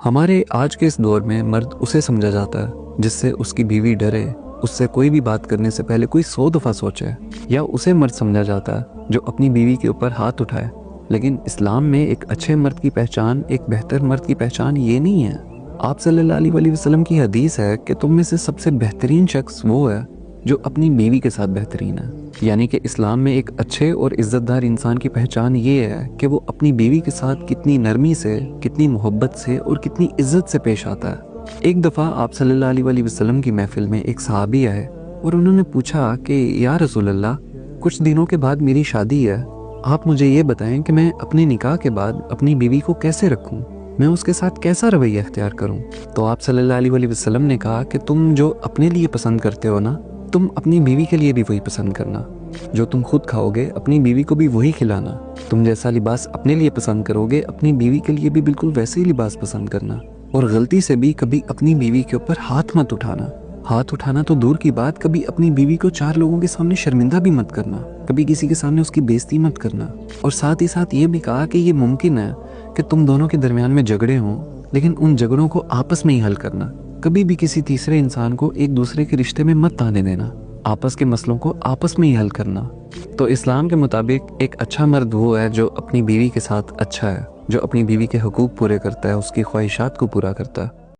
ہمارے آج کے اس دور میں مرد اسے سمجھا جاتا ہے جس سے اس کی بیوی ڈرے، اس سے کوئی بھی بات کرنے سے پہلے کوئی 100 دفعہ سوچے، یا اسے مرد سمجھا جاتا ہے جو اپنی بیوی کے اوپر ہاتھ اٹھائے۔ لیکن اسلام میں ایک اچھے مرد کی پہچان، ایک بہتر مرد کی پہچان یہ نہیں ہے۔ آپ صلی اللہ علیہ وسلم کی حدیث ہے کہ تم میں سے سب سے بہترین شخص وہ ہے جو اپنی بیوی کے ساتھ بہترین ہے۔ یعنی کہ اسلام میں ایک اچھے اور عزت دار انسان کی پہچان یہ ہے کہ وہ اپنی بیوی کے ساتھ کتنی نرمی سے، کتنی محبت سے اور کتنی عزت سے پیش آتا ہے۔ ایک دفعہ آپ صلی اللہ علیہ وسلم کی محفل میں ایک صحابی آئے اور انہوں نے پوچھا کہ یا رسول اللہ، کچھ دنوں کے بعد میری شادی ہے، آپ مجھے یہ بتائیں کہ میں اپنے نکاح کے بعد اپنی بیوی کو کیسے رکھوں، میں اس کے ساتھ کیسا رویہ اختیار کروں؟ تو آپ صلی اللہ علیہ وسلم نے کہا کہ تم جو اپنے لیے پسند کرتے ہو نا، تم اپنی بیوی کے لیے بھی وہی پسند کرنا۔ جو تم خود کھاؤ گے اپنی بیوی کو بھی وہی کھلانا۔ تم جیسا لباس اپنے لیے پسند کرو گے اپنی بیوی کے لیے بھی بالکل ویسے ہی لباس پسند کرنا۔ اور غلطی سے بھی کبھی اپنی بیوی کے اوپر ہاتھ مت اٹھانا۔ ہاتھ اٹھانا تو دور کی بات، کبھی اپنی بیوی کو 4 لوگوں کے سامنے شرمندہ بھی مت کرنا، کبھی کسی کے سامنے اس کی بےزتی مت کرنا۔ اور ساتھ ہی ساتھ یہ بھی کہا کہ یہ ممکن ہے کہ تم دونوں کے درمیان میں جھگڑے ہوں، لیکن ان جھگڑوں کو آپس میں ہی حل کرنا۔ کبھی بھی کسی تیسرے انسان کو ایک دوسرے کے رشتے میں مت آنے دینا، آپس کے مسئلوں کو آپس میں ہی حل کرنا۔ تو اسلام کے مطابق ایک اچھا مرد وہ ہے جو اپنی بیوی کے ساتھ اچھا ہے، جو اپنی بیوی کے حقوق پورے کرتا ہے، اس کی خواہشات کو پورا کرتا ہے۔